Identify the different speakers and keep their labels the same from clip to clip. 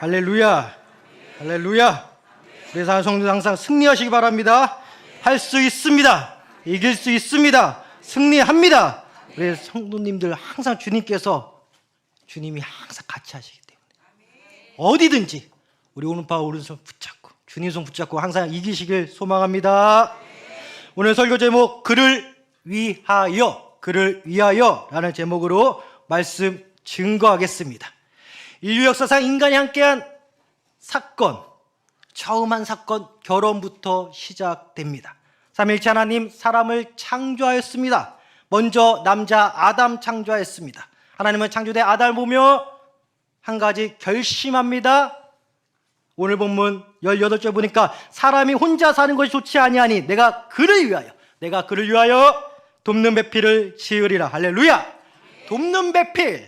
Speaker 1: 할렐루야. 할렐루야. 우리 성도들 항상 승리하시기 바랍니다. 할 수 있습니다. 이길 수 있습니다. 승리합니다. 우리 성도님들 항상 주님이 항상 같이 하시기 때문에 어디든지 우리 오른손 붙잡고 주님 손 붙잡고 항상 이기시길 소망합니다. 오늘 설교 제목 그를 위하여 라는 제목으로 말씀 증거하겠습니다. 인류 역사상 인간이 함께한 사건, 처음 한 사건, 결혼부터 시작됩니다. 삼위일체 하나님 사람을 창조하였습니다. 먼저 남자 아담 창조하였습니다. 하나님은 창조대 아담을 보며 한 가지 결심합니다. 오늘 본문 18절 보니까 사람이 혼자 사는 것이 좋지 아니하니 내가 그를 위하여 돕는 배필을 지으리라. 할렐루야. 돕는 배필,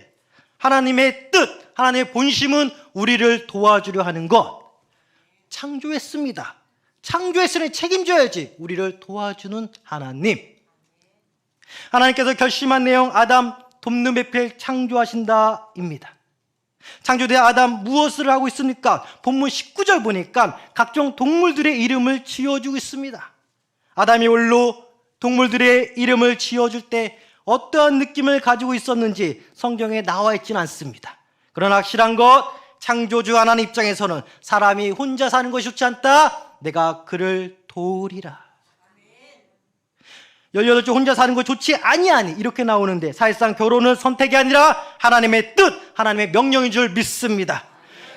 Speaker 1: 하나님의 뜻, 하나님의 본심은 우리를 도와주려 하는 것. 창조했습니다. 창조했으니 책임져야지. 우리를 도와주는 하나님. 하나님께서 결심한 내용, 아담 돕는 배필 창조하신다입니다. 창조된 아담 무엇을 하고 있습니까? 본문 19절 보니까 각종 동물들의 이름을 지어주고 있습니다. 아담이 홀로 동물들의 이름을 지어줄 때 어떠한 느낌을 가지고 있었는지 성경에 나와 있지는 않습니다. 그러나 확실한 것, 창조주 하나님 입장에서는 사람이 혼자 사는 것이 좋지 않다. 내가 그를 도우리라. 18줄 혼자 사는 것이 좋지 아니하니 이렇게 나오는데 사실상 결혼은 선택이 아니라 하나님의 뜻, 하나님의 명령인 줄 믿습니다.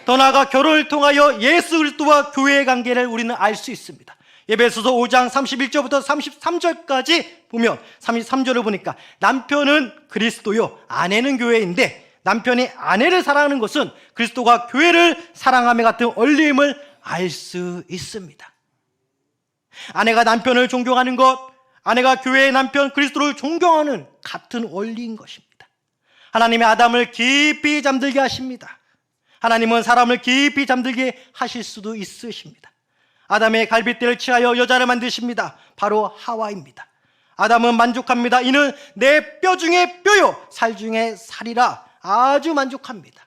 Speaker 1: 더 나아가 결혼을 통하여 예수 그리스도와 교회의 관계를 우리는 알 수 있습니다. 에베소서 5장 31절부터 33절까지 보면 33절을 보니까 남편은 그리스도요 아내는 교회인데 남편이 아내를 사랑하는 것은 그리스도가 교회를 사랑함에 같은 원리임을 알 수 있습니다. 아내가 남편을 존경하는 것, 아내가 교회의 남편 그리스도를 존경하는 같은 원리인 것입니다. 하나님의 아담을 깊이 잠들게 하십니다. 하나님은 사람을 깊이 잠들게 하실 수도 있으십니다. 아담의 갈빗대를 취하여 여자를 만드십니다. 바로 하와입니다. 아담은 만족합니다. 이는 내 뼈 중에 뼈요 살 중에 살이라 아주 만족합니다.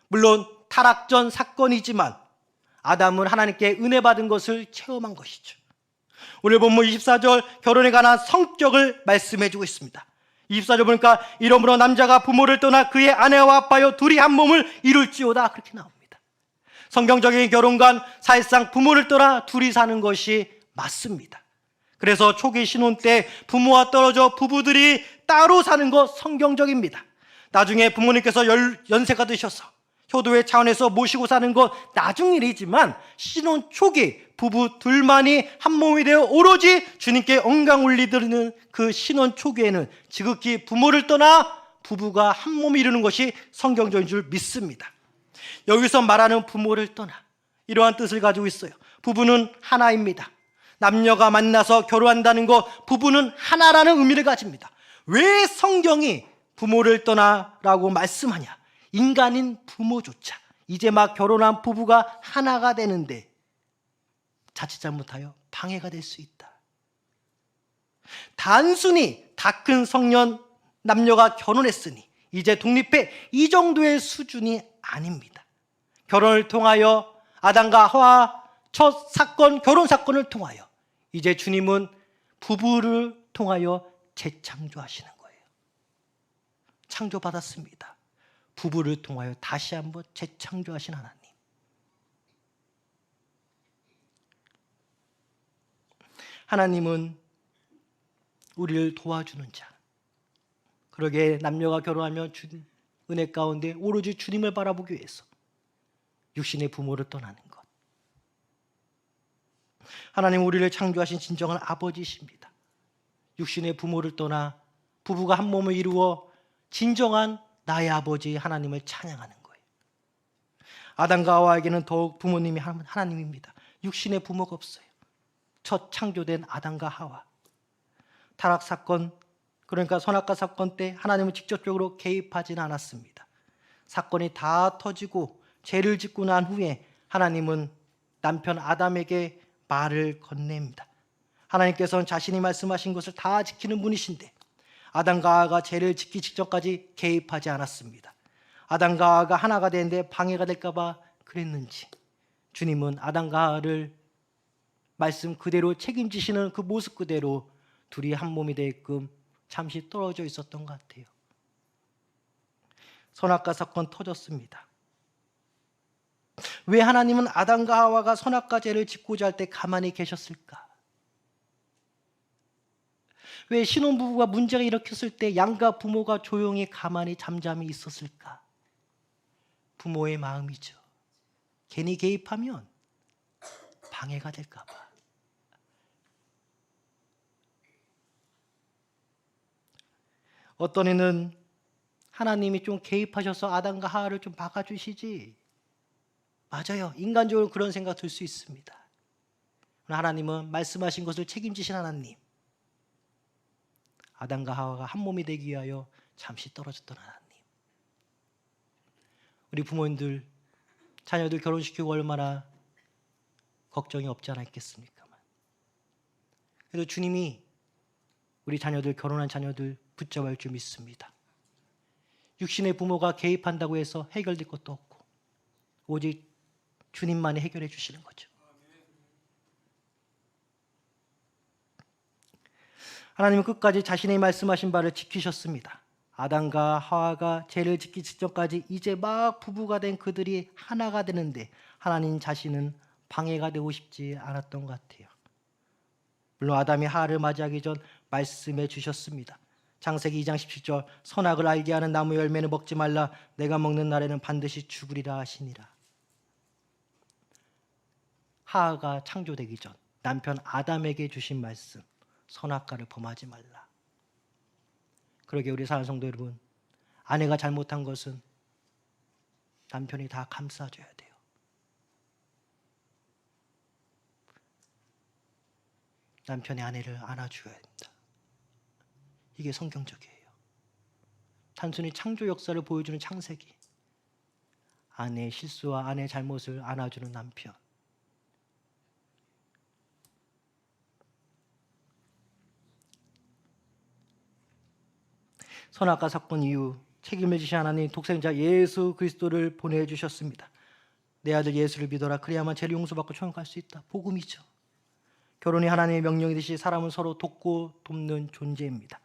Speaker 1: 물론 타락전 사건이지만 아담은 하나님께 은혜 받은 것을 체험한 것이죠. 오늘 본문 24절 결혼에 관한 성격을 말씀해 주고 있습니다. 24절 보니까 이러므로 남자가 부모를 떠나 그의 아내와 아빠여 둘이 한 몸을 이룰지어다 그렇게 나옵니다. 성경적인 결혼관 사실상 부모를 떠나 둘이 사는 것이 맞습니다. 그래서 초기 신혼 때 부모와 떨어져 부부들이 따로 사는 것 성경적입니다. 나중에 부모님께서 연세가 드셔서 효도의 차원에서 모시고 사는 것 나중 일이지만 신혼 초기 부부 둘만이 한 몸이 되어 오로지 주님께 영광 올리드리는 그 신혼 초기에는 지극히 부모를 떠나 부부가 한 몸이 이루는 것이 성경적인 줄 믿습니다. 여기서 말하는 부모를 떠나 이러한 뜻을 가지고 있어요. 부부는 하나입니다. 남녀가 만나서 결혼한다는 것, 부부는 하나라는 의미를 가집니다. 왜 성경이 부모를 떠나라고 말씀하냐? 인간인 부모조차 이제 막 결혼한 부부가 하나가 되는데 자칫 잘못하여 방해가 될 수 있다. 단순히 다 큰 성년 남녀가 결혼했으니 이제 독립해 이 정도의 수준이 아닙니다. 결혼을 통하여 아담과 하와 첫 사건, 결혼 사건을 통하여 이제 주님은 부부를 통하여 재창조하시는 거예요. 창조받았습니다. 부부를 통하여 다시 한번 재창조하신 하나님. 하나님은 우리를 도와주는 자. 그러게 남녀가 결혼하면 은혜 가운데 오로지 주님을 바라보기 위해서 육신의 부모를 떠나는 것. 하나님은 우리를 창조하신 진정한 아버지이십니다. 육신의 부모를 떠나 부부가 한 몸을 이루어 진정한 나의 아버지 하나님을 찬양하는 거예요. 아담과 하와에게는 더욱 부모님이 하나님입니다. 육신의 부모가 없어요. 첫 창조된 아담과 하와. 타락 사건, 그러니까 선악과 사건 때 하나님은 직접적으로 개입하지는 않았습니다. 사건이 다 터지고 죄를 짓고 난 후에 하나님은 남편 아담에게 말을 건넵니다. 하나님께서는 자신이 말씀하신 것을 다 지키는 분이신데 아담과 하와가 죄를 짓기 직전까지 개입하지 않았습니다. 아담과 하와가 하나가 되는데 방해가 될까 봐 그랬는지 주님은 아담과 하와를 말씀 그대로 책임지시는 그 모습 그대로 둘이 한 몸이 되게끔 잠시 떨어져 있었던 것 같아요. 선악과 사건 터졌습니다. 왜 하나님은 아담과 하와가 선악과 죄를 짓고자 할 때 가만히 계셨을까? 왜 신혼부부가 문제가 일으켰을 때 양가 부모가 조용히 가만히 잠잠히 있었을까? 부모의 마음이죠. 괜히 개입하면 방해가 될까 봐. 어떤 이는 하나님이 좀 개입하셔서 아담과 하와를 좀 막아주시지. 맞아요. 인간적으로 그런 생각 들 수 있습니다. 하나님은 말씀하신 것을 책임지신 하나님. 아담과 하와가 한 몸이 되기 위하여 잠시 떨어졌던 하나님. 우리 부모님들 자녀들 결혼시키고 얼마나 걱정이 없지 않았겠습니까만. 그래도 주님이 우리 자녀들 결혼한 자녀들 붙잡을 줄 믿습니다. 육신의 부모가 개입한다고 해서 해결될 것도 없고 오직 주님만이 해결해 주시는 거죠. 하나님은 끝까지 자신의 말씀하신 바를 지키셨습니다. 아담과 하와가 죄를 짓기 직전까지 이제 막 부부가 된 그들이 하나가 되는데 하나님 자신은 방해가 되고 싶지 않았던 것 같아요. 물론 아담이 하와를 맞이하기 전 말씀해 주셨습니다. 창세기 2장 17절 선악을 알게 하는 나무 열매는 먹지 말라 내가 먹는 날에는 반드시 죽으리라 하시니라. 하와가 창조되기 전 남편 아담에게 주신 말씀 선악과를 범하지 말라. 그러게 우리 사랑하는 성도 여러분, 아내가 잘못한 것은 남편이 다 감싸줘야 돼요. 남편이 아내를 안아줘야 됩니다. 이게 성경적이에요. 단순히 창조 역사를 보여주는 창세기, 아내의 실수와 아내의 잘못을 안아주는 남편. 선악과 사건 이후 책임을 지신 하나님 독생자 예수 그리스도를 보내주셨습니다. 내 아들 예수를 믿어라 그래야만 죄를 용서받고 천국 갈 수 있다. 복음이죠. 결혼이 하나님의 명령이듯이 사람은 서로 돕고 돕는 존재입니다.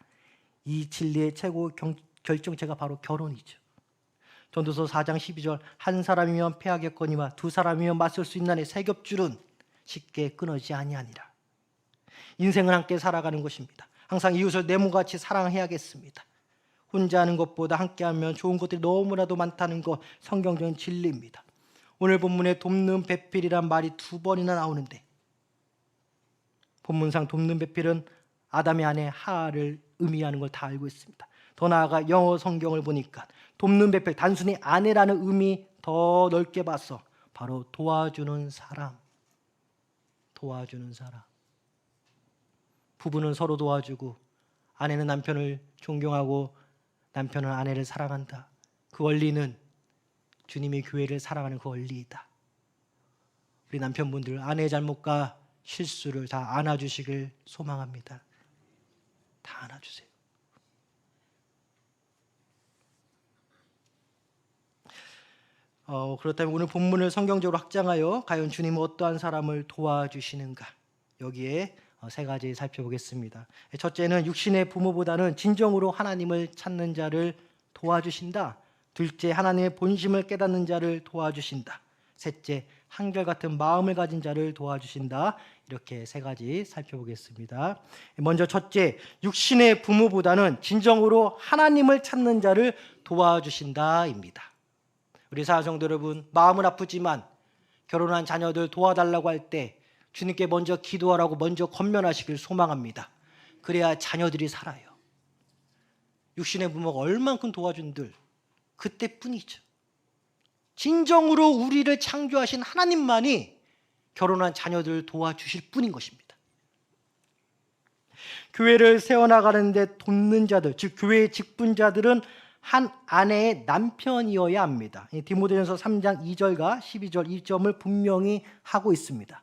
Speaker 1: 이 진리의 최고 결정체가 바로 결혼이죠. 전도서 4장 12절 한 사람이면 패하겠거니와 두 사람이면 맞설 수 있나니 세 겹줄은 쉽게 끊어지지 아니하니라. 인생을 함께 살아가는 것입니다. 항상 이웃을 내 몸같이 사랑해야겠습니다. 혼자 하는 것보다 함께하면 좋은 것들이 너무나도 많다는 것 성경적인 진리입니다. 오늘 본문에 돕는 배필이란 말이 2번이나 나오는데 본문상 돕는 배필은 아담의 아내 하와를 의미하는 걸 다 알고 있습니다. 더 나아가 영어 성경을 보니까 돕는 배필 단순히 아내라는 의미 더 넓게 봐서 바로 도와주는 사람. 도와주는 사람. 부부는 서로 도와주고 아내는 남편을 존경하고 남편은 아내를 사랑한다. 그 원리는 주님의 교회를 사랑하는 그 원리이다. 우리 남편분들 아내의 잘못과 실수를 다 안아주시길 소망합니다. 다 안아주세요. 그렇다면 오늘 본문을 성경적으로 확장하여 과연 주님은 어떠한 사람을 도와주시는가? 여기에 3가지 살펴보겠습니다. 첫째는 육신의 부모보다는 진정으로 하나님을 찾는 자를 도와주신다. 둘째, 하나님의 본심을 깨닫는 자를 도와주신다. 셋째, 한결같은 마음을 가진 자를 도와주신다. 이렇게 3가지 살펴보겠습니다. 먼저 첫째, 육신의 부모보다는 진정으로 하나님을 찾는 자를 도와주신다입니다. 우리 사랑성도 여러분, 마음은 아프지만 결혼한 자녀들 도와달라고 할 때 주님께 먼저 기도하라고 먼저 권면하시길 소망합니다. 그래야 자녀들이 살아요. 육신의 부모가 얼만큼 도와준들 그때뿐이죠. 진정으로 우리를 창조하신 하나님만이 결혼한 자녀들을 도와주실 분인 것입니다. 교회를 세워나가는데 돕는 자들, 즉 교회의 직분자들은 한 아내의 남편이어야 합니다. 디모데전서 3장 2절과 12절 이 점을 분명히 하고 있습니다.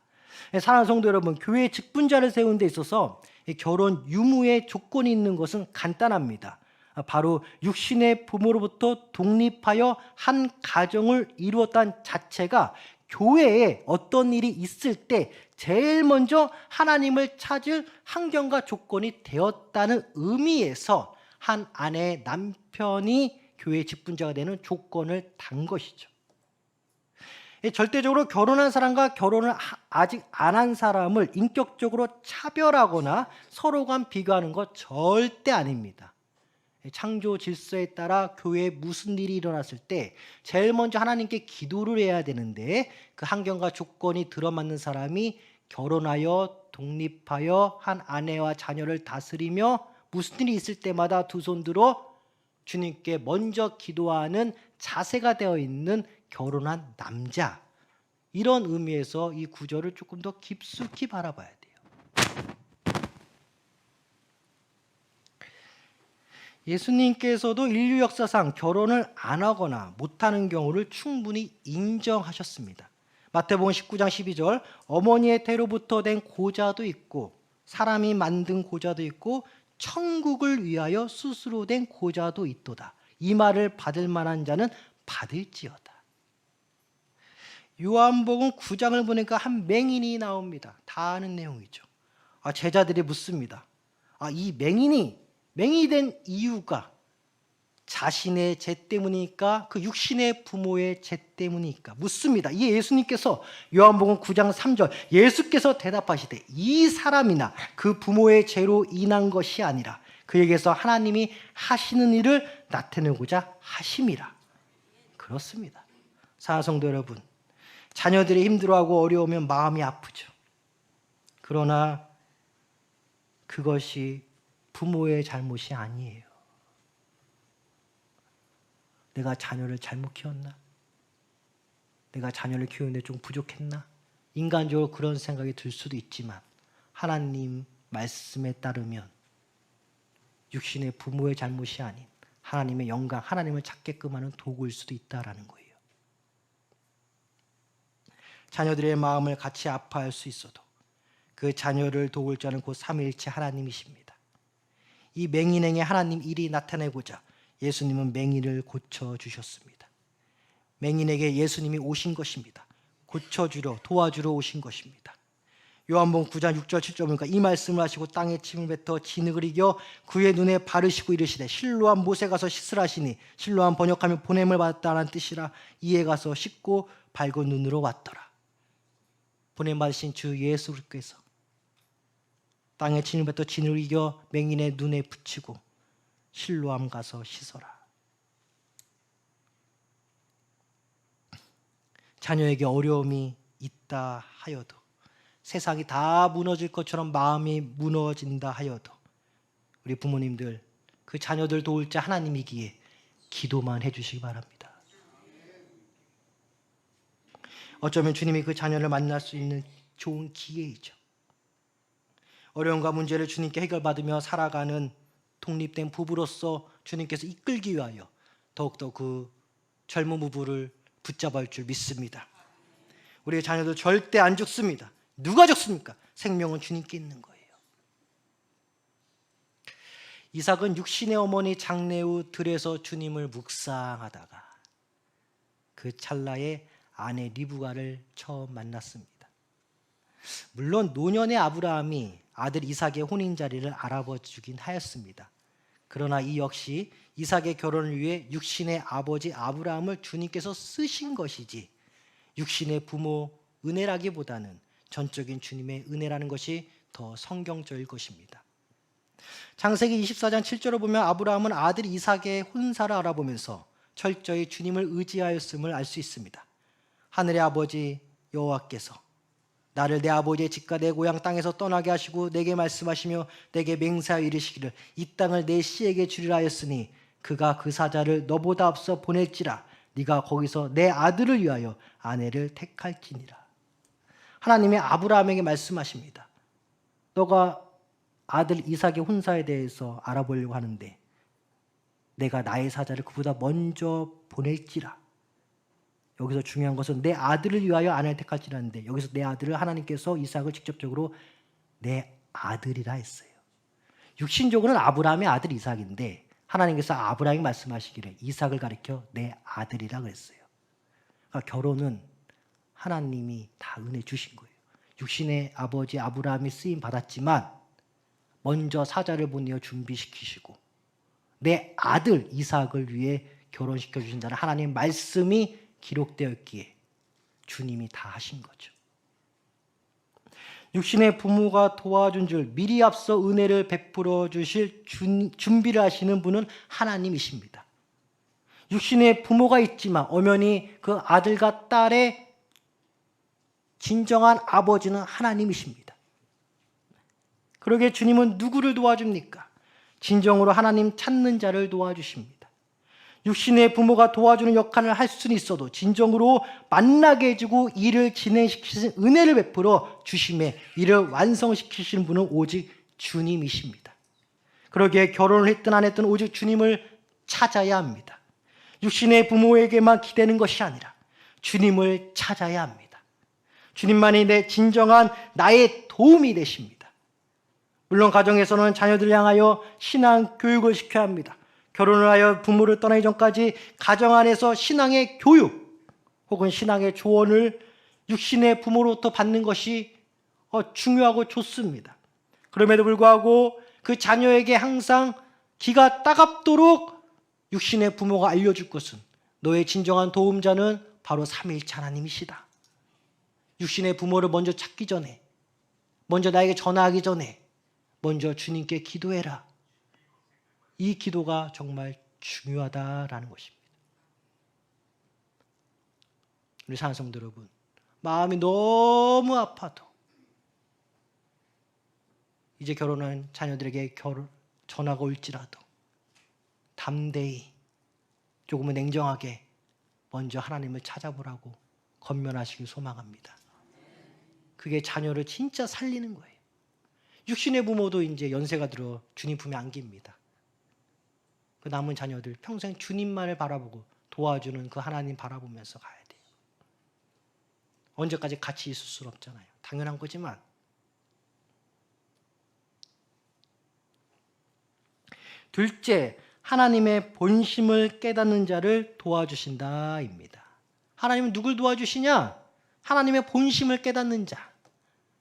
Speaker 1: 사랑하는 성도 여러분, 교회의 직분자를 세우는 데 있어서 결혼 유무의 조건이 있는 것은 간단합니다. 바로 육신의 부모로부터 독립하여 한 가정을 이루었다는 자체가 교회에 어떤 일이 있을 때 제일 먼저 하나님을 찾을 환경과 조건이 되었다는 의미에서 한 아내의 남편이 교회 직분자가 되는 조건을 단 것이죠. 절대적으로 결혼한 사람과 결혼을 아직 안 한 사람을 인격적으로 차별하거나 서로 간 비교하는 것 절대 아닙니다. 창조 질서에 따라 교회에 무슨 일이 일어났을 때 제일 먼저 하나님께 기도를 해야 되는데 그 환경과 조건이 들어맞는 사람이 결혼하여 독립하여 한 아내와 자녀를 다스리며 무슨 일이 있을 때마다 두 손 들어 주님께 먼저 기도하는 자세가 되어 있는 결혼한 남자, 이런 의미에서 이 구절을 조금 더 깊숙이 바라봐야 돼요. 예수님께서도 인류 역사상 결혼을 안 하거나 못하는 경우를 충분히 인정하셨습니다. 마태복음 19장 12절, 어머니의 태로부터 된 고자도 있고 사람이 만든 고자도 있고 천국을 위하여 스스로 된 고자도 있도다. 이 말을 받을 만한 자는 받을지어다. 요한복음 9장을 보니까 한 맹인이 나옵니다. 다 아는 내용이죠. 제자들이 묻습니다. 이 맹인이 된 이유가 자신의 죄 때문이니까 그 육신의 부모의 죄 때문이니까 묻습니다. 이에 예수님께서 요한복음 9장 3절 예수께서 대답하시되 이 사람이나 그 부모의 죄로 인한 것이 아니라 그에게서 하나님이 하시는 일을 나타내고자 하심이라. 그렇습니다. 사랑하는 성도 여러분, 자녀들이 힘들어하고 어려우면 마음이 아프죠. 그러나 그것이 부모의 잘못이 아니에요. 내가 자녀를 잘못 키웠나? 내가 자녀를 키우는데 좀 부족했나? 인간적으로 그런 생각이 들 수도 있지만 하나님 말씀에 따르면 육신의 부모의 잘못이 아닌 하나님의 영광, 하나님을 찾게끔 하는 도구일 수도 있다라는 거예요. 자녀들의 마음을 같이 아파할 수 있어도 그 자녀를 도울 자는 곧 삼위일체 하나님이십니다. 이 맹인에게 하나님 일이 나타내고자 예수님은 맹인을 고쳐주셨습니다. 맹인에게 예수님이 오신 것입니다. 고쳐주려, 도와주러 오신 것입니다. 요한복음 9장 6절 7절 보니까 이 말씀을 하시고 땅에 침을 뱉어 진흙을 이겨 그의 눈에 바르시고 이르시되 실로암 못에 가서 씻으라 하시니 실로암 번역하면 보냄을 받았다는 뜻이라 이에 가서 씻고 밝은 눈으로 왔더라. 보냄 받으신 주 예수께서 땅에 진을 뱉어 진을 이겨 맹인의 눈에 붙이고 실로암 가서 씻어라. 자녀에게 어려움이 있다 하여도 세상이 다 무너질 것처럼 마음이 무너진다 하여도 우리 부모님들 그 자녀들 도울 자 하나님이기에 기도만 해주시기 바랍니다. 어쩌면 주님이 그 자녀를 만날 수 있는 좋은 기회이죠. 어려움과 문제를 주님께 해결받으며 살아가는 독립된 부부로서 주님께서 이끌기 위하여 더욱더 그 젊은 부부를 붙잡을 줄 믿습니다. 우리의 자녀들 절대 안 죽습니다. 누가 죽습니까? 생명은 주님께 있는 거예요. 이삭은 육신의 어머니 장래 후 들에서 주님을 묵상하다가 그 찰나에 아내 리브가를 처음 만났습니다. 물론 노년의 아브라함이 아들 이삭의 혼인 자리를 알아봐 주긴 하였습니다. 그러나 이 역시 이삭의 결혼을 위해 육신의 아버지 아브라함을 주님께서 쓰신 것이지 육신의 부모 은혜라기보다는 전적인 주님의 은혜라는 것이 더 성경적일 것입니다. 창세기 24장 7절을 보면 아브라함은 아들 이삭의 혼사를 알아보면서 철저히 주님을 의지하였음을 알 수 있습니다. 하늘의 아버지 여호와께서 나를 내 아버지의 집과 내 고향 땅에서 떠나게 하시고 내게 말씀하시며 내게 맹세하여 이르시기를 이 땅을 내 씨에게 주리라 하였으니 그가 그 사자를 너보다 앞서 보낼지라 네가 거기서 내 아들을 위하여 아내를 택할지니라. 하나님이 아브라함에게 말씀하십니다. 너가 아들 이삭의 혼사에 대해서 알아보려고 하는데 내가 나의 사자를 그보다 먼저 보낼지라. 여기서 중요한 것은 내 아들을 위하여 아내를 택할지라는데 여기서 내 아들을 하나님께서 이삭을 직접적으로 내 아들이라 했어요. 육신적으로는 아브라함의 아들 이삭인데 하나님께서 아브라함이 말씀하시기를 이삭을 가리켜 내 아들이라 그랬어요. 그러니까 결혼은 하나님이 다 은혜 주신 거예요. 육신의 아버지 아브라함이 쓰임 받았지만 먼저 사자를 보내어 준비시키시고 내 아들 이삭을 위해 결혼시켜 주신 자는 하나님의 말씀이 기록되어 있기에 주님이 다 하신 거죠. 육신의 부모가 도와준 줄 미리 앞서 은혜를 베풀어 주실 준비를 하시는 분은 하나님이십니다. 육신의 부모가 있지만 엄연히 그 아들과 딸의 진정한 아버지는 하나님이십니다. 그러기에 주님은 누구를 도와줍니까? 진정으로 하나님 찾는 자를 도와주십니다. 육신의 부모가 도와주는 역할을 할 수는 있어도 진정으로 만나게 해주고 일을 진행시키신 은혜를 베풀어 주심에 이를 완성시키시는 분은 오직 주님이십니다. 그러기에 결혼을 했든 안 했든 오직 주님을 찾아야 합니다. 육신의 부모에게만 기대는 것이 아니라 주님을 찾아야 합니다. 주님만이 내 진정한 나의 도움이 되십니다. 물론 가정에서는 자녀들 향하여 신앙 교육을 시켜야 합니다. 결혼을 하여 부모를 떠나기 전까지 가정 안에서 신앙의 교육 혹은 신앙의 조언을 육신의 부모로부터 받는 것이 중요하고 좋습니다. 그럼에도 불구하고 그 자녀에게 항상 기가 따갑도록 육신의 부모가 알려줄 것은 너의 진정한 도움자는 바로 삼위일체 하나님이시다. 육신의 부모를 먼저 찾기 전에, 먼저 나에게 전화하기 전에 먼저 주님께 기도해라. 이 기도가 정말 중요하다라는 것입니다. 우리 사랑하는 성도 여러분, 마음이 너무 아파도 이제 결혼한 자녀들에게 전화가 올지라도 담대히 조금은 냉정하게 먼저 하나님을 찾아보라고 권면하시길 소망합니다. 그게 자녀를 진짜 살리는 거예요. 육신의 부모도 이제 연세가 들어 주님 품에 안깁니다. 그 남은 자녀들 평생 주님만을 바라보고 도와주는 그 하나님 바라보면서 가야 돼요. 언제까지 같이 있을 수는 없잖아요. 당연한 거지만 둘째, 하나님의 본심을 깨닫는 자를 도와주신다입니다. 하나님은 누굴 도와주시냐? 하나님의 본심을 깨닫는 자.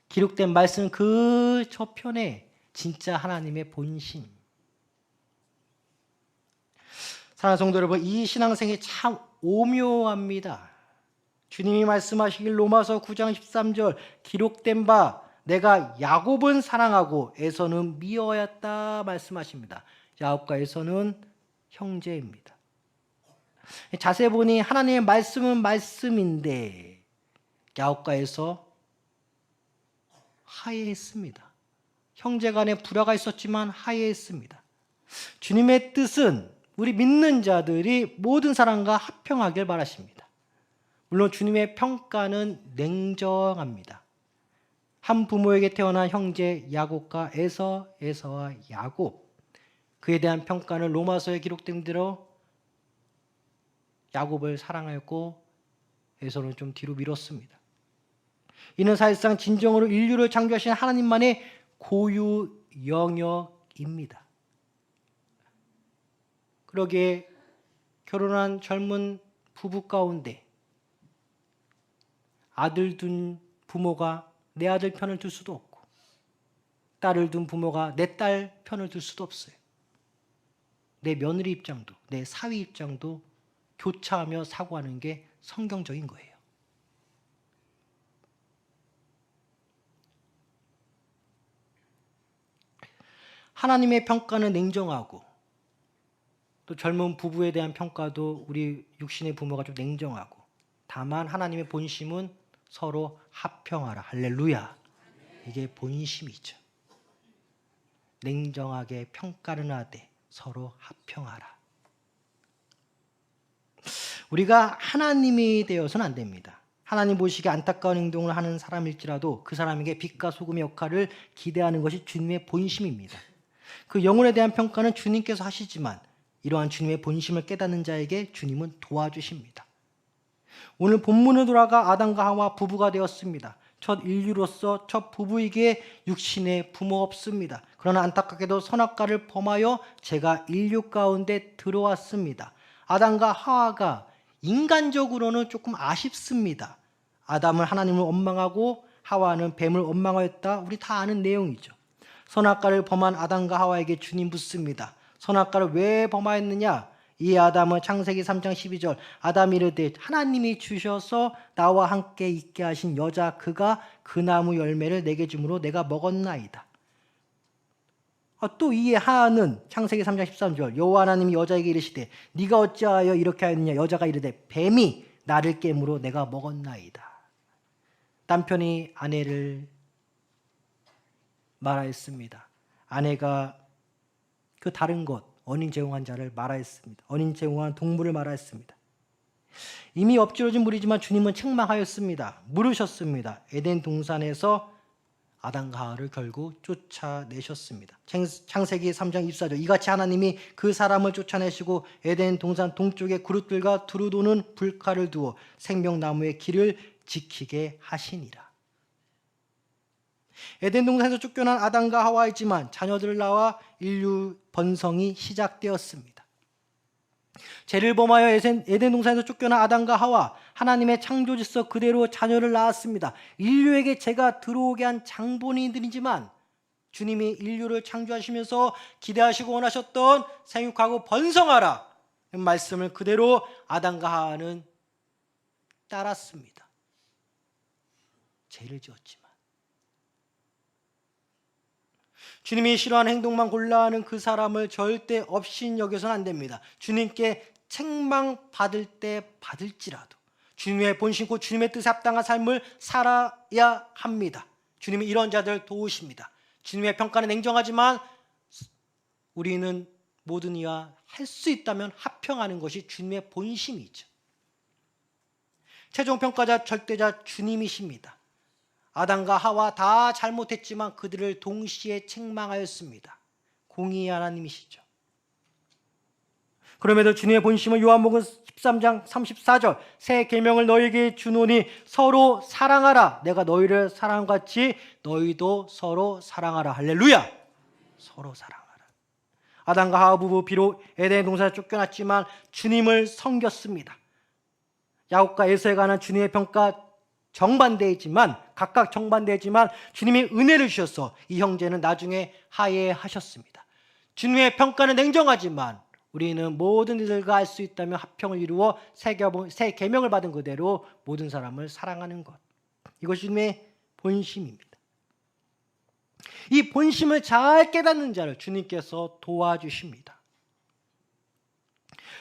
Speaker 1: 기록된 말씀 그 저편에 진짜 하나님의 본심. 사랑하는 성도 여러분, 이 신앙생이 참 오묘합니다. 주님이 말씀하시길 로마서 9장 13절 기록된 바 내가 야곱은 사랑하고 에서는 미워하였다 말씀하십니다. 야곱과 에서는 형제입니다. 자세히 보니 하나님의 말씀은 말씀인데 야곱과 에서 화해했습니다. 형제간에 불화가 있었지만 화해했습니다. 주님의 뜻은 우리 믿는 자들이 모든 사람과 합평하길 바라십니다. 물론 주님의 평가는 냉정합니다. 한 부모에게 태어난 형제 야곱과 에서와 야곱, 그에 대한 평가는 로마서에 기록된 대로 야곱을 사랑하였고 에서는 좀 뒤로 미뤘습니다. 이는 사실상 진정으로 인류를 창조하신 하나님만의 고유 영역입니다. 그러기에 결혼한 젊은 부부 가운데 아들 둔 부모가 내 아들 편을 들 수도 없고 딸을 둔 부모가 내 딸 편을 들 수도 없어요. 내 며느리 입장도 내 사위 입장도 교차하며 사고하는 게 성경적인 거예요. 하나님의 평가는 냉정하고 또 젊은 부부에 대한 평가도 우리 육신의 부모가 좀 냉정하고, 다만 하나님의 본심은 서로 합평하라. 할렐루야. 이게 본심이죠. 냉정하게 평가는 하되 서로 합평하라. 우리가 하나님이 되어서는 안 됩니다. 하나님 보시기에 안타까운 행동을 하는 사람일지라도 그 사람에게 빛과 소금의 역할을 기대하는 것이 주님의 본심입니다. 그 영혼에 대한 평가는 주님께서 하시지만 이러한 주님의 본심을 깨닫는 자에게 주님은 도와주십니다. 오늘 본문으로 돌아가 아담과 하와 부부가 되었습니다. 첫 인류로서 첫 부부이기에 육신의 부모 없습니다. 그러나 안타깝게도 선악과를 범하여 죄가 인류 가운데 들어왔습니다. 아담과 하와가 인간적으로는 조금 아쉽습니다. 아담은 하나님을 원망하고 하와는 뱀을 원망하였다. 우리 다 아는 내용이죠. 선악과를 범한 아담과 하와에게 주님 묻습니다. 선악과를 왜 범하였느냐? 이 아담은 창세기 3장 12절 아담이 이르되 하나님이 주셔서 나와 함께 있게 하신 여자 그가 그 나무 열매를 내게 주므로 내가 먹었나이다. 또 이에 하와는 창세기 3장 13절 여호와 하나님이 여자에게 이르시되 네가 어찌하여 이렇게 하였느냐? 여자가 이르되 뱀이 나를 깨므로 내가 먹었나이다. 남편이 아내를 말하였습니다. 아내가 그 다른 것 언인 제공한 자를 말하였습니다. 언인 제공한 동물을 말하였습니다. 이미 엎질러진 물이지만 주님은 책망하였습니다. 물으셨습니다. 에덴 동산에서 아담과 하와를 결국 쫓아내셨습니다. 창세기 3장 24절 이같이 하나님이 그 사람을 쫓아내시고 에덴 동산 동쪽에 그룹들과 두루 도는 불칼을 두어 생명나무의 길을 지키게 하시니라. 에덴 동산에서 쫓겨난 아담과 하와이지만 자녀들을 낳아 인류 번성이 시작되었습니다. 죄를 범하여 에덴 동산에서 쫓겨난 아담과 하와 하나님의 창조 질서 그대로 자녀를 낳았습니다. 인류에게 죄가 들어오게 한 장본인들이지만 주님이 인류를 창조하시면서 기대하시고 원하셨던 생육하고 번성하라 말씀을 그대로 아담과 하와는 따랐습니다. 죄를 지었지만 주님이 싫어하는 행동만 골라하는 그 사람을 절대 업신여겨서는 안 됩니다. 주님께 책망받을 때 받을지라도 주님의 본심고 주님의 뜻에 합당한 삶을 살아야 합니다. 주님이 이런 자들 도우십니다. 주님의 평가는 냉정하지만 우리는 모든 이와 할 수 있다면 합평하는 것이 주님의 본심이죠. 최종 평가자 절대자 주님이십니다. 아담과 하와 다 잘못했지만 그들을 동시에 책망하였습니다. 공의의 하나님이시죠. 그럼에도 주님의 본심은 요한복음 13장 34절 새 계명을 너희에게 주노니 서로 사랑하라. 내가 너희를 사랑한 같이 너희도 서로 사랑하라. 할렐루야. 서로 사랑하라. 아담과 하와 부부 비록 에덴 동산에 쫓겨났지만 주님을 섬겼습니다. 야곱과 에서에 관한 주님의 평가 정반대이지만 각각 정반대이지만 주님이 은혜를 주셔서 이 형제는 나중에 화해하셨습니다. 주님의 평가는 냉정하지만 우리는 모든 이들과 할 수 있다면 합평을 이루어 새 계명을 받은 그대로 모든 사람을 사랑하는 것. 이것이 주님의 본심입니다. 이 본심을 잘 깨닫는 자를 주님께서 도와주십니다.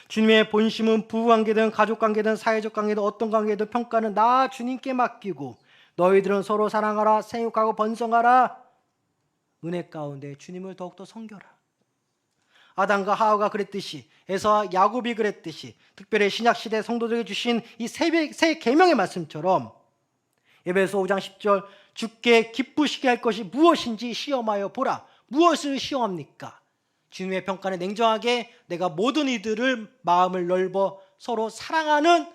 Speaker 1: 주님의 본심은 부부관계든 가족관계든 사회적 관계든 어떤 관계든 평가는 나 주님께 맡기고 너희들은 서로 사랑하라 생육하고 번성하라 은혜 가운데 주님을 더욱더 섬겨라. 아담과 하와가 그랬듯이 에서와 야곱이 그랬듯이 특별히 신약시대 성도들에게 주신 이 새 계명의 말씀처럼 에베소 5장 10절 주께 기쁘시게 할 것이 무엇인지 시험하여 보라. 무엇을 시험합니까? 주님의 평가는 냉정하게 내가 모든 이들을 마음을 넓어 서로 사랑하는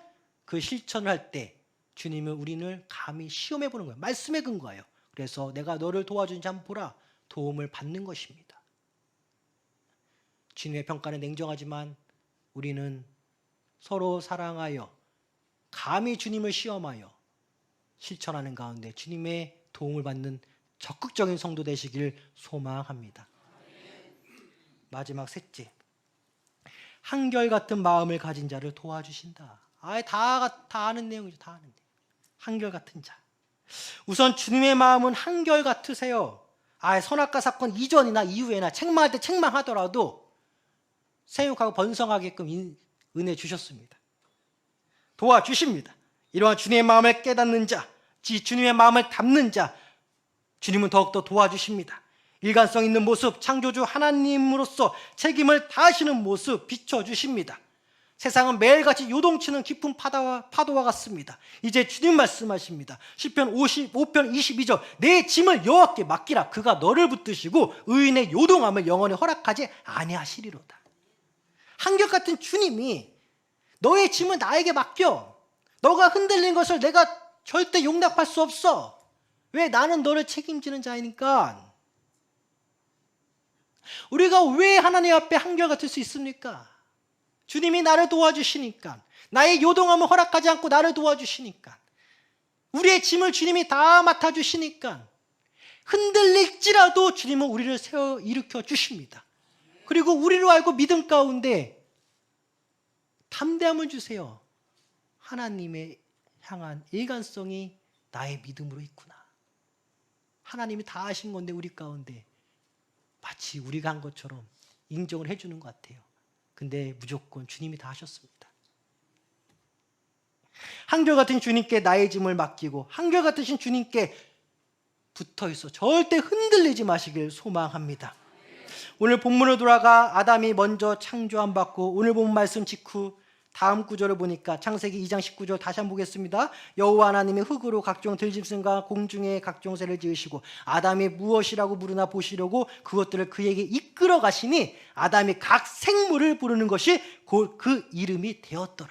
Speaker 1: 그 실천을 할 때 주님은 우리를 감히 시험해 보는 거예요. 말씀에 근거해요. 그래서 내가 너를 도와주는지 한번 보라. 도움을 받는 것입니다. 주님의 평가는 냉정하지만 우리는 서로 사랑하여 감히 주님을 시험하여 실천하는 가운데 주님의 도움을 받는 적극적인 성도 되시길 소망합니다. 마지막 셋째, 한결같은 마음을 가진 자를 도와주신다. 다 아는 내용이죠. 다 아는 내용. 한결같은 자. 우선 주님의 마음은 한결같으세요. 선악과 사건 이전이나 이후에나 책망할 때 책망하더라도 생육하고 번성하게끔 은혜 주셨습니다. 도와주십니다. 이러한 주님의 마음을 깨닫는 자, 주님의 마음을 담는 자, 주님은 더욱더 도와주십니다. 일관성 있는 모습, 창조주 하나님으로서 책임을 다하시는 모습 비춰주십니다. 세상은 매일같이 요동치는 깊은 파도와 같습니다. 이제 주님 말씀하십니다. 시편 55편 22절 내 짐을 여호와께 맡기라. 그가 너를 붙드시고 의인의 요동함을 영원히 허락하지 아니하시리로다. 한결같은 주님이 너의 짐을 나에게 맡겨. 너가 흔들린 것을 내가 절대 용납할 수 없어. 왜? 나는 너를 책임지는 자이니까. 우리가 왜 하나님 앞에 한결같을 수 있습니까? 주님이 나를 도와주시니까, 나의 요동함을 허락하지 않고 나를 도와주시니까, 우리의 짐을 주님이 다 맡아주시니까, 흔들릴지라도 주님은 우리를 세워 일으켜 주십니다. 그리고 우리로 알고 믿음 가운데 담대함을 주세요. 하나님의 향한 일관성이 나의 믿음으로 있구나. 하나님이 다 하신 건데 우리 가운데 마치 우리가 한 것처럼 인정을 해주는 것 같아요. 근데 무조건 주님이 다 하셨습니다. 한결같은 주님께 나의 짐을 맡기고 한결같으신 주님께 붙어있어 절대 흔들리지 마시길 소망합니다. 오늘 본문으로 돌아가 아담이 먼저 창조함 받고 오늘 본 말씀 직후 다음 구절을 보니까 창세기 2장 19절 다시 한번 보겠습니다. 여호와 하나님이 흙으로 각종 들짐승과 공중의 각종 새를 지으시고 아담이 무엇이라고 부르나 보시려고 그것들을 그에게 이끌어 가시니 아담이 각 생물을 부르는 것이 곧 그 이름이 되었더라.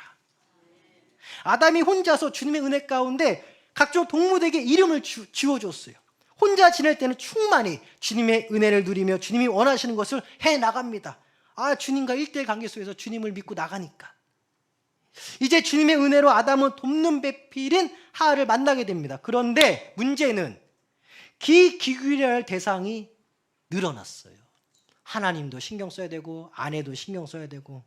Speaker 1: 아담이 혼자서 주님의 은혜 가운데 각종 동물에게 이름을 지어줬어요. 혼자 지낼 때는 충만히 주님의 은혜를 누리며 주님이 원하시는 것을 해나갑니다. 주님과 1대1 관계 속에서 주님을 믿고 나가니까. 이제 주님의 은혜로 아담은 돕는 배필인 하와를 만나게 됩니다. 그런데 문제는 기기울여야 할 대상이 늘어났어요. 하나님도 신경 써야 되고 아내도 신경 써야 되고.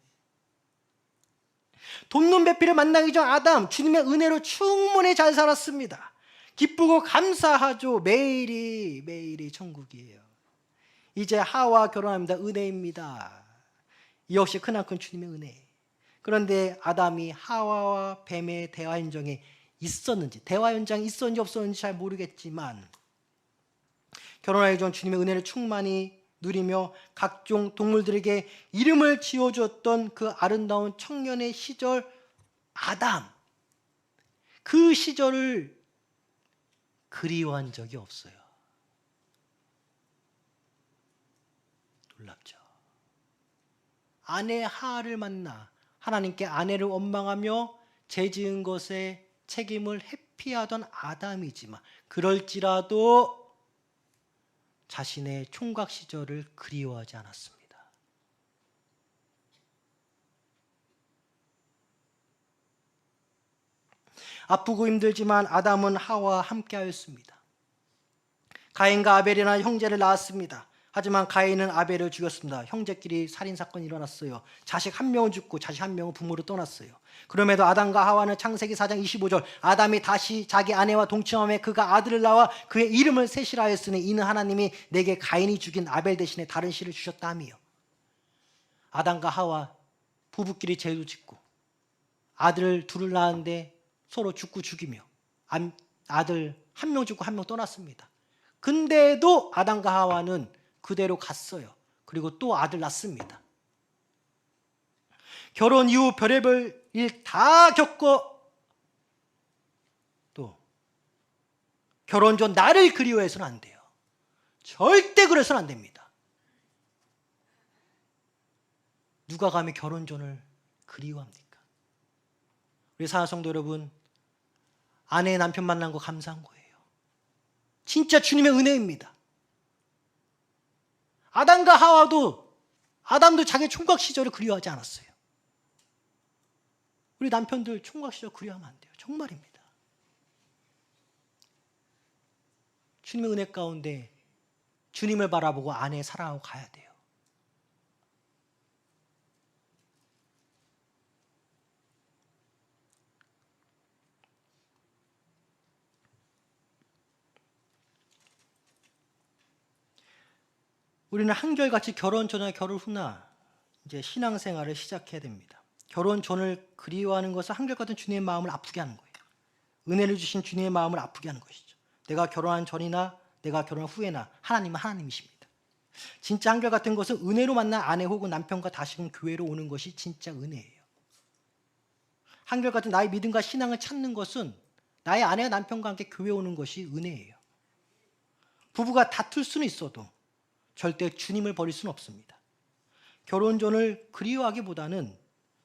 Speaker 1: 돕는 배필을 만나기 전 아담 주님의 은혜로 충분히 잘 살았습니다. 기쁘고 감사하죠. 매일이 천국이에요. 이제 하와 결혼합니다. 은혜입니다. 이 역시 크나큰 주님의 은혜. 그런데 아담이 하와와 뱀의 대화 현장이 있었는지, 대화 현장이 있었는지 없었는지 잘 모르겠지만 결혼하기 전 주님의 은혜를 충만히 누리며 각종 동물들에게 이름을 지어주었던 그 아름다운 청년의 시절 아담, 그 시절을 그리워한 적이 없어요. 놀랍죠. 아내 하와를 만나 하나님께 아내를 원망하며 죄 지은 것에 책임을 회피하던 아담이지만 그럴지라도 자신의 총각 시절을 그리워하지 않았습니다. 아프고 힘들지만 아담은 하와와 함께하였습니다. 가인과 아벨이나 형제를 낳았습니다. 하지만 가인은 아벨을 죽였습니다. 형제끼리 살인사건이 일어났어요. 자식 한 명은 죽고 자식 한 명은 부모로 떠났어요. 그럼에도 아담과 하와는 창세기 4장 25절 아담이 다시 자기 아내와 동침하며 그가 아들을 낳아 그의 이름을 셋이라 하였으니 이는 하나님이 내게 가인이 죽인 아벨 대신에 다른 씨를 주셨다 함이요. 아담과 하와 부부끼리 죄도 짓고 아들 둘을 낳았는데 서로 죽고 죽이며 아들 한 명 죽고 한 명 떠났습니다. 근데도 아담과 하와는 그대로 갔어요. 그리고 또 아들 낳습니다. 결혼 이후 별의별 일 다 겪고 또 결혼 전 나를 그리워해서는 안 돼요. 절대 그래서는 안 됩니다. 누가 감히 결혼 전을 그리워합니까? 우리 사랑하는 성도 여러분, 아내 남편 만난 거 감사한 거예요. 진짜 주님의 은혜입니다. 아담과 아담도 자기 총각 시절을 그리워하지 않았어요. 우리 남편들 총각 시절 그리워하면 안 돼요. 정말입니다. 주님의 은혜 가운데 주님을 바라보고 아내 사랑하고 가야 돼요. 우리는 한결같이 결혼 전이나 결혼 후나 이제 신앙생활을 시작해야 됩니다. 결혼 전을 그리워하는 것은 한결같은 주님의 마음을 아프게 하는 거예요. 은혜를 주신 주님의 마음을 아프게 하는 것이죠. 내가 결혼한 전이나 내가 결혼 후에나 하나님은 하나님이십니다. 진짜 한결같은 것은 은혜로 만난 아내 혹은 남편과 다시금 교회로 오는 것이 진짜 은혜예요. 한결같은 나의 믿음과 신앙을 찾는 것은 나의 아내와 남편과 함께 교회 오는 것이 은혜예요. 부부가 다툴 수는 있어도 절대 주님을 버릴 수는 없습니다. 결혼 전을 그리워하기보다는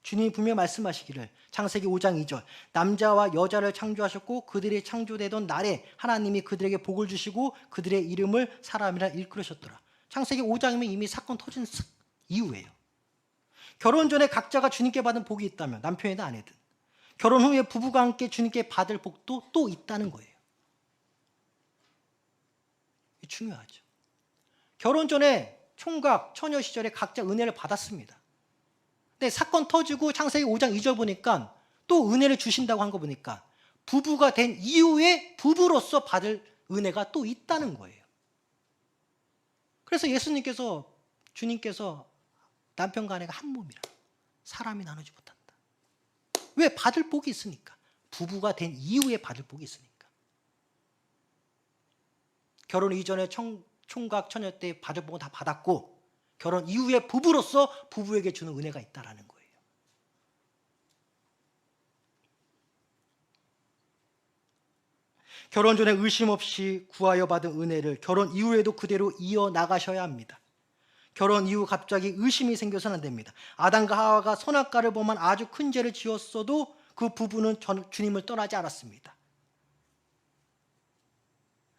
Speaker 1: 주님이 분명히 말씀하시기를 창세기 5장 2절 남자와 여자를 창조하셨고 그들이 창조되던 날에 하나님이 그들에게 복을 주시고 그들의 이름을 사람이라 일컬으셨더라. 창세기 5장이면 이미 사건 터진 이후예요. 결혼 전에 각자가 주님께 받은 복이 있다면 남편이든 아내든 결혼 후에 부부가 함께 주님께 받을 복도 또 있다는 거예요. 중요하죠. 결혼 전에 총각, 처녀 시절에 각자 은혜를 받았습니다. 근데 사건 터지고 창세기 5장 2절 보니까 또 은혜를 주신다고 한 거 보니까 부부가 된 이후에 부부로서 받을 은혜가 또 있다는 거예요. 그래서 예수님께서, 주님께서 남편과 아내가 한 몸이라 사람이 나누지 못한다. 왜? 받을 복이 있으니까. 부부가 된 이후에 받을 복이 있으니까. 결혼 이전에 총각, 처녀 때 받을 복은 다 받았고 결혼 이후에 부부로서 부부에게 주는 은혜가 있다라는 거예요. 결혼 전에 의심 없이 구하여 받은 은혜를 결혼 이후에도 그대로 이어나가셔야 합니다. 결혼 이후 갑자기 의심이 생겨서는 안 됩니다. 아담과 하와가 선악과를 범한 아주 큰 죄를 지었어도 그 부부는 주님을 떠나지 않았습니다.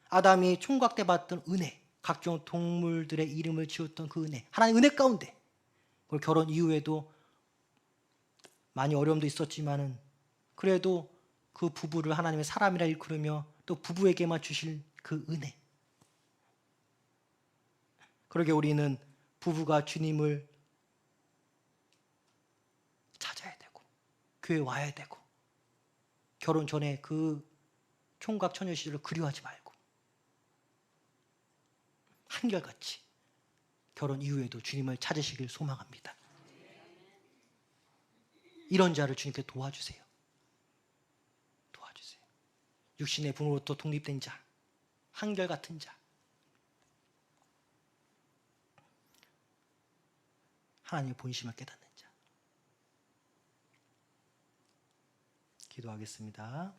Speaker 1: 아담이 총각 때 받던 은혜, 각종 동물들의 이름을 지었던 그 은혜, 하나님 은혜 가운데 그걸 결혼 이후에도 많이 어려움도 있었지만은 그래도 그 부부를 하나님의 사람이라 일컬으며 또 부부에게만 주실 그 은혜. 그러게 우리는 부부가 주님을 찾아야 되고 교회 와야 되고 결혼 전에 그 총각 처녀 시절을 그리워하지 말고 한결같이 결혼 이후에도 주님을 찾으시길 소망합니다. 이런 자를 주님께 도와주세요. 도와주세요. 육신의 부모로부터 독립된 자, 한결같은 자, 하나님의 본심을 깨닫는 자. 기도하겠습니다.